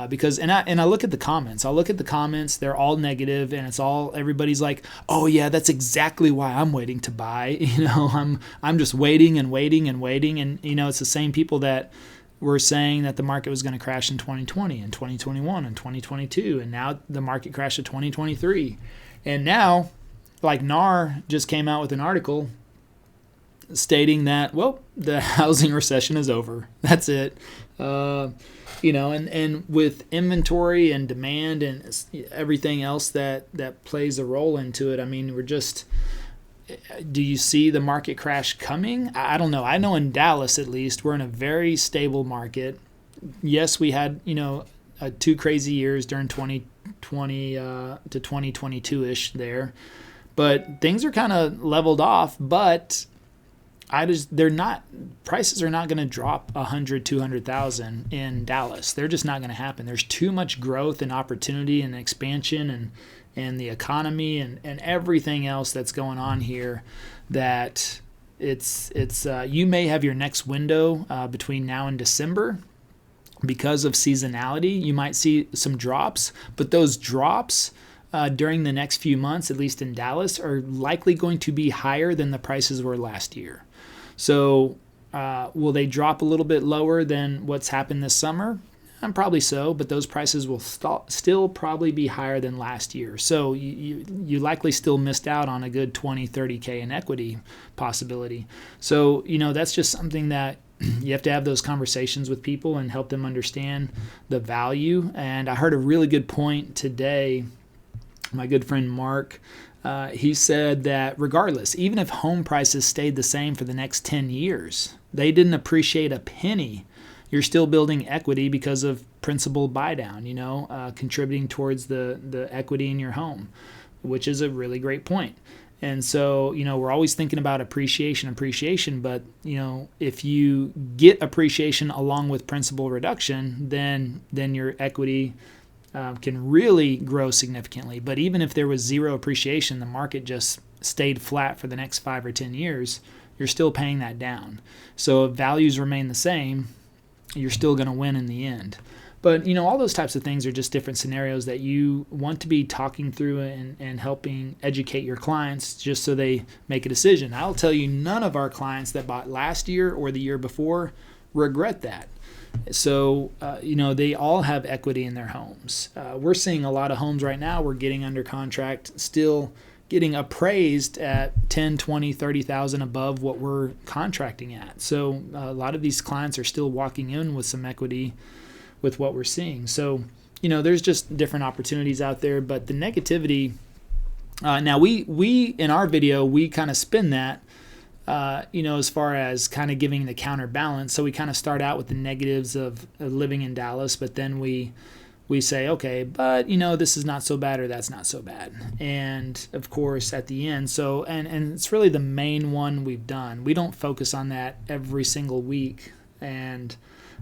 Because I look at the comments. I'll look at the comments. They're all negative, and everybody's like, "Oh yeah, that's exactly why I'm waiting to buy." I'm just waiting and waiting and waiting, and it's the same people that were saying that the market was going to crash in 2020 and 2021 and 2022, and now the market crashed in 2023. And now, like NAR just came out with an article stating that, well, the housing recession is over. That's it. And with inventory and demand and everything else that plays a role into it, I mean, do you see the market crash coming? I don't know. I know in Dallas, at least, we're in a very stable market. Yes, we had, 2 crazy years during 2020 to 2022-ish there. But things are kind of leveled off, but prices are not going to drop 100, 200,000 in Dallas. They're just not going to happen. There's too much growth and opportunity and expansion and the economy and everything else that's going on here that it's you may have your next window between now and December because of seasonality. You might see some drops, but those drops during the next few months, at least in Dallas, are likely going to be higher than the prices were last year. So will they drop a little bit lower than what's happened this summer? Probably so, but those prices will still probably be higher than last year. So you likely still missed out on a good 20, 30K in equity possibility. So, that's just something that you have to have those conversations with people and help them understand the value. And I heard a really good point today. My good friend Mark, he said that regardless, even if home prices stayed the same for the next 10 years, they didn't appreciate a penny, you're still building equity because of principal buy down, contributing towards the equity in your home, which is a really great point. And so, we're always thinking about appreciation, but, if you get appreciation along with principal reduction, then your equity can really grow significantly. But even if there was zero appreciation, the market just stayed flat for the next 5 or 10 years, you're still paying that down. So if values remain the same, you're still going to win in the end. But, all those types of things are just different scenarios that you want to be talking through and helping educate your clients just so they make a decision. I'll tell you, none of our clients that bought last year or the year before regret that. So, they all have equity in their homes. We're seeing a lot of homes right now we're getting under contract still getting appraised at 10, 20, 30,000 above what we're contracting at. So a lot of these clients are still walking in with some equity with what we're seeing. So, there's just different opportunities out there, but the negativity, now we in our video, we kind of spin that, as far as kind of giving the counterbalance. So we kind of start out with the negatives of living in Dallas, but then we say, okay, but this is not so bad, or that's not so bad. And of course at the end, so, and it's really the main one we've done. We don't focus on that every single week, and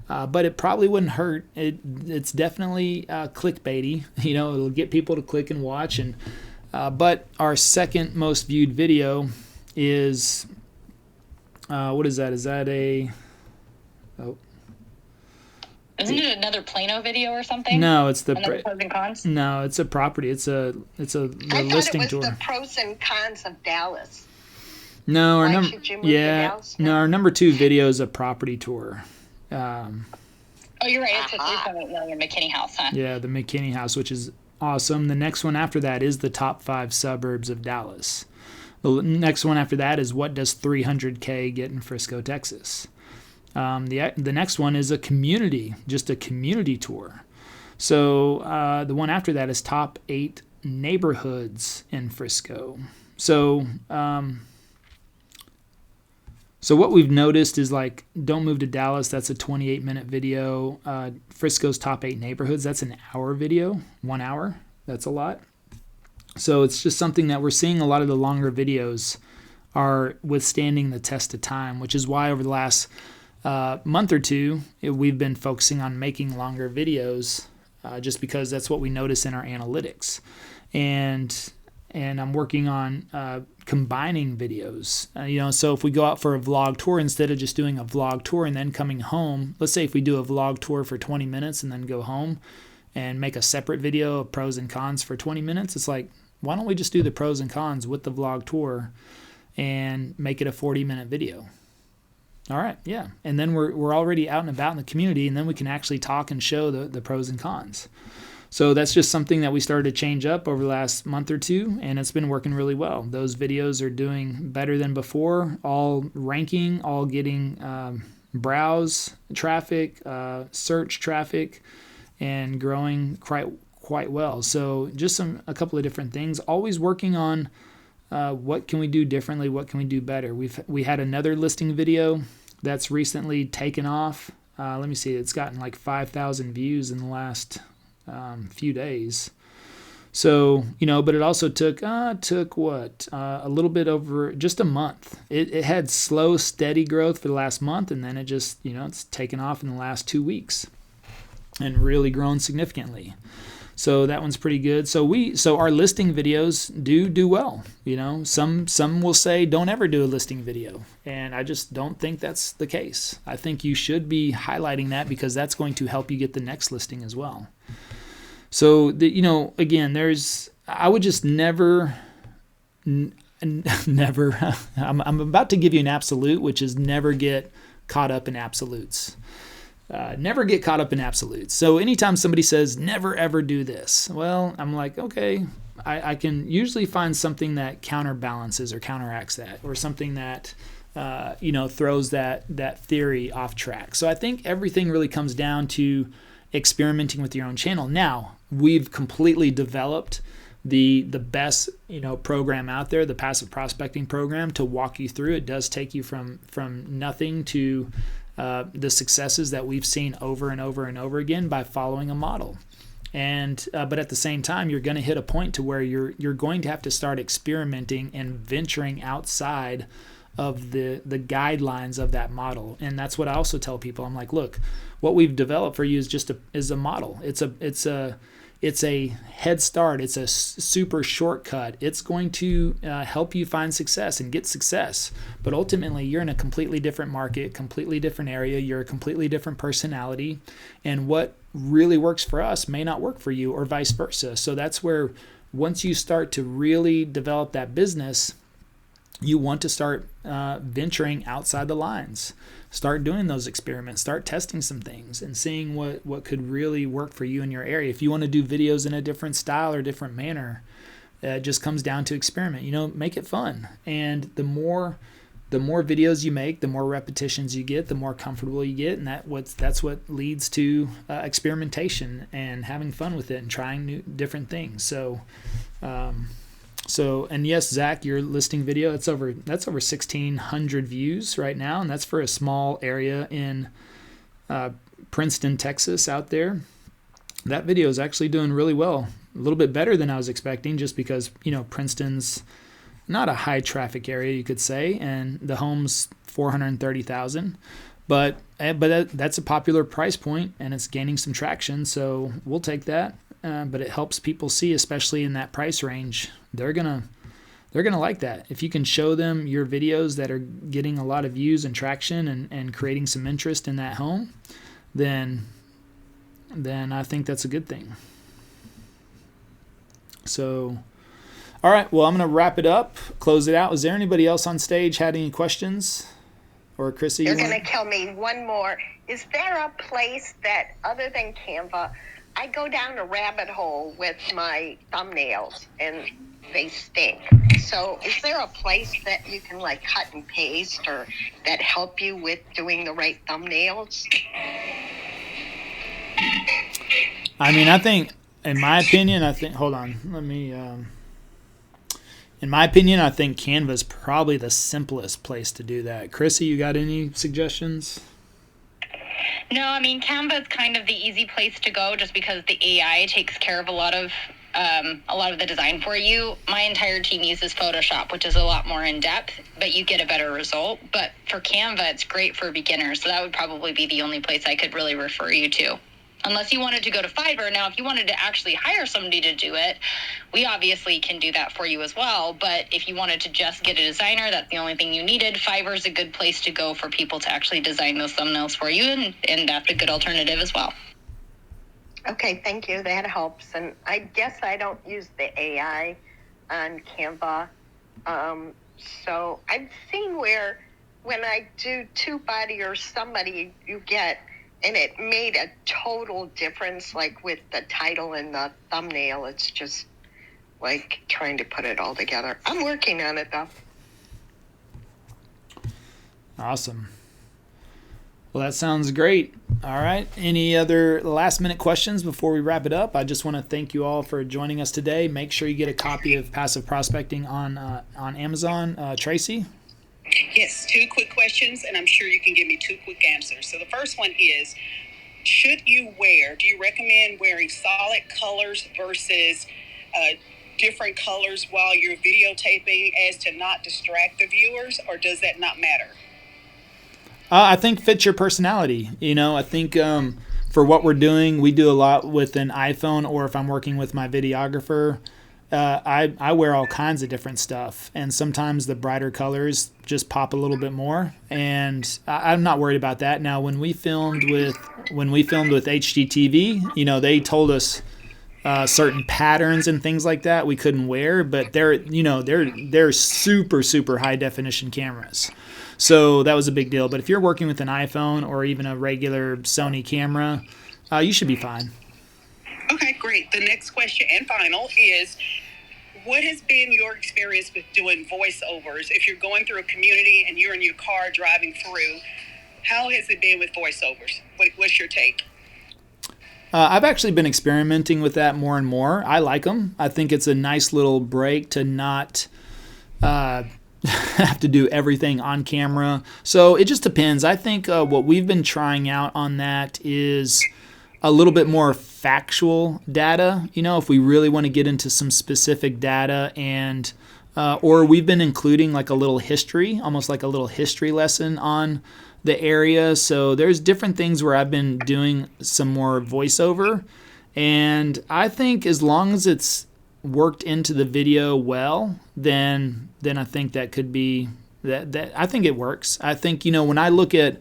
but it probably wouldn't hurt. It's definitely clickbaity. It'll get people to click and watch. And but our second most viewed video is what is that? Is that a? Oh, isn't it another Plano video or something? No, it's the pros and cons. No, it's a property. It's a listing tour. I thought it was the pros and cons of Dallas. No, our Should you move to Dallas? No, our number 2 video is a property tour. Oh, you're right. It's a $3.8 million McKinney house, huh? Yeah, the McKinney house, which is awesome. The next one after that is the top 5 suburbs of Dallas. The next one after that is what does $300K get in Frisco, Texas? The next one is a community tour. So the one after that is top 8 neighborhoods in Frisco. So so what we've noticed is, like, don't move to Dallas. That's a 28-minute video. Frisco's top 8 neighborhoods. That's an hour video, 1 hour. That's a lot. So it's just something that we're seeing. A lot of the longer videos are withstanding the test of time, which is why over the last month or two, we've been focusing on making longer videos, just because that's what we notice in our analytics. And I'm working on combining videos. So if we go out for a vlog tour, instead of just doing a vlog tour and then coming home, let's say if we do a vlog tour for 20 minutes and then go home and make a separate video of pros and cons for 20 minutes, it's like, why don't we just do the pros and cons with the vlog tour and make it a 40-minute video? All right, yeah. And then we're already out and about in the community, and then we can actually talk and show the pros and cons. So that's just something that we started to change up over the last month or two, and it's been working really well. Those videos are doing better than before, all ranking, all getting browse traffic, search traffic, and growing quite well. So just a couple of different things. Always working on what can we do differently, what can we do better. We had another listing video that's recently taken off. Let me see, it's gotten like 5,000 views in the last few days. So, but it also took a little bit over just a month. It had slow, steady growth for the last month, and then it just, it's taken off in the last 2 weeks and really grown significantly. So that one's pretty good. So our listing videos do well. Some will say don't ever do a listing video, and I just don't think that's the case. I think you should be highlighting that, because that's going to help you get the next listing as well. So again, I would just never. I'm about to give you an absolute, which is never get caught up in absolutes. Never get caught up in absolutes. So anytime somebody says never ever do this, well, I'm like, okay, I can usually find something that counterbalances or counteracts that, or something that throws that theory off track. So I think everything really comes down to experimenting with your own channel. Now, we've completely developed the best program out there, the passive prospecting program, to walk you through. It does take you from nothing to the successes that we've seen over and over and over again by following a model. And but at the same time, you're going to hit a point to where you're going to have to start experimenting and venturing outside of the guidelines of that model. And that's what I also tell people. I'm like, look, what we've developed for you is a model. It's a head start. It's a super shortcut. It's going to help you find success and get success. But ultimately, you're in a completely different market, completely different area. You're a completely different personality. And what really works for us may not work for you, or vice versa. So that's where, once you start to really develop that business, you want to start venturing outside the lines. Start doing those experiments. Start testing some things and seeing what could really work for you in your area. If you want to do videos in a different style or different manner, It just comes down to experiment. Make it fun. And the more videos you make, the more repetitions you get, the more comfortable you get, and that's what leads to experimentation and having fun with it and trying different things. So, and yes, Zach, your listing video, that's over 1,600 views right now, and that's for a small area in Princeton, Texas, out there. That video is actually doing really well, a little bit better than I was expecting, just because Princeton's not a high traffic area, you could say, and the home's 430,000, but that's a popular price point, and it's gaining some traction, so we'll take that. But it helps people see, especially in that price range, they're gonna like that. If you can show them your videos that are getting a lot of views and traction and creating some interest in that home, then I think that's a good thing. So, all right, well, I'm going to wrap it up, close it out. Is there anybody else on stage had any questions? Or Chrissy? You're going to kill me. One more. Is there a place that, other than Canva, I go down a rabbit hole with my thumbnails and they stink. So is there a place that you can like cut and paste or that help you with doing the right thumbnails? I mean, I think, in my opinion, hold on, let me, in my opinion, I think Canva is probably the simplest place to do that. Chrissy, you got any suggestions? No, I mean, Canva is kind of the easy place to go just because the AI takes care of a lot of the design for you. My entire team uses Photoshop, which is a lot more in depth, but you get a better result. But for Canva, it's great for beginners. So that would probably be the only place I could really refer you to. Unless you wanted to go to Fiverr. Now, if you wanted to actually hire somebody to do it, we obviously can do that for you as well. But if you wanted to just get a designer, that's the only thing you needed. Fiverr is a good place to go for people to actually design those thumbnails for you, and that's a good alternative as well. Okay, thank you. That helps. And I guess I don't use the AI on Canva. So I've seen where when I do TubeBuddy or somebody, you get, and it made a total difference, like with the title and the thumbnail. It's just like trying to put it all together. I'm working on it, though. Awesome. Well, that sounds great. All right. Any other last-minute questions before we wrap it up? I just want to thank you all for joining us today. Make sure you get a copy of Passive Prospecting on Amazon. Tracy? Yes, 2 quick questions, and I'm sure you can give me 2 quick answers. So the first one is, do you recommend wearing solid colors versus different colors while you're videotaping as to not distract the viewers, or does that not matter? I think fit your personality. I think for what we're doing, we do a lot with an iPhone, or if I'm working with my videographer, I wear all kinds of different stuff, and sometimes the brighter colors just pop a little bit more, and I'm not worried about that. Now, when we filmed with HGTV, they told us certain patterns and things like that we couldn't wear, but they're super, super high definition cameras. So that was a big deal. But if you're working with an iPhone or even a regular Sony camera, you should be fine. Okay, great. The next question and final is, what has been your experience with doing voiceovers? If you're going through a community and you're in your car driving through, how has it been with voiceovers? What's your take? I've actually been experimenting with that more and more. I like them. I think it's a nice little break to not have to do everything on camera. So it just depends. I think what we've been trying out on that is a little bit more factual data, if we really want to get into some specific data, and or we've been including like a little history, almost like a little history lesson on the area. So there's different things where I've been doing some more voiceover, and I think as long as it's worked into the video well, then I think that could be that I think it works. I think when I look at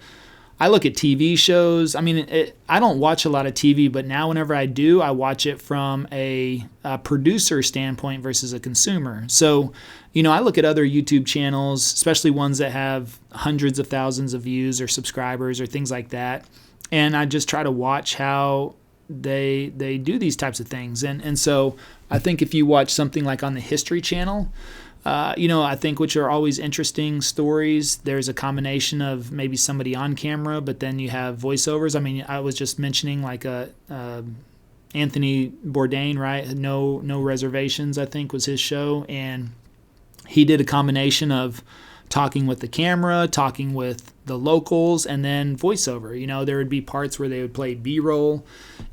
TV shows. I mean, I don't watch a lot of TV, but now whenever I do, I watch it from a producer standpoint versus a consumer. So, I look at other YouTube channels, especially ones that have hundreds of thousands of views or subscribers or things like that, and I just try to watch how they do these types of things. And so I think if you watch something like on the History Channel, I think which are always interesting stories. There's a combination of maybe somebody on camera, but then you have voiceovers. I mean, I was just mentioning like Anthony Bourdain, right? No Reservations, I think, was his show. And he did a combination of talking with the camera, talking with the locals, and then voiceover. There would be parts where they would play B-roll,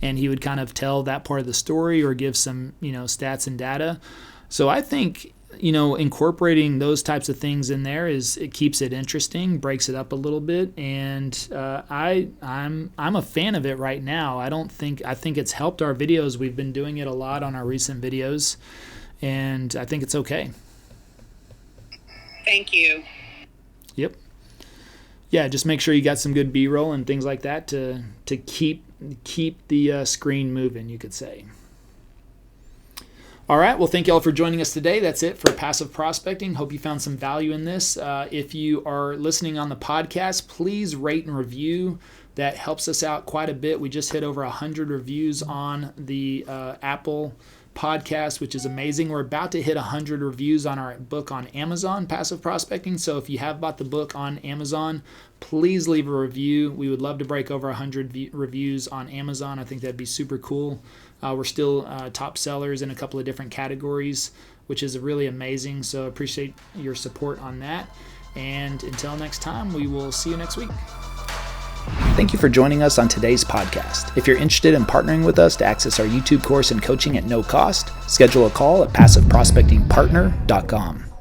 and he would kind of tell that part of the story or give some, stats and data. So I think, incorporating those types of things in there it keeps it interesting, breaks it up a little bit, and I'm a fan of it right now. I think it's helped our videos. We've been doing it a lot on our recent videos, and I think it's okay. Thank you. Yep. Yeah, just make sure you got some good B-roll and things like that to keep the screen moving, you could say. All right. Well, thank you all for joining us today. That's it for Passive Prospecting. Hope you found some value in this. If you are listening on the podcast, please rate and review. That helps us out quite a bit. We just hit over 100 reviews on the Apple podcast, which is amazing. We're about to hit 100 reviews on our book on Amazon, Passive Prospecting. So if you have bought the book on Amazon, please leave a review. We would love to break over 100 reviews on Amazon. I think that'd be super cool. We're still top sellers in a couple of different categories, which is really amazing. So appreciate your support on that. And until next time, we will see you next week. Thank you for joining us on today's podcast. If you're interested in partnering with us to access our YouTube course and coaching at no cost, schedule a call at passiveprospectingpartner.com.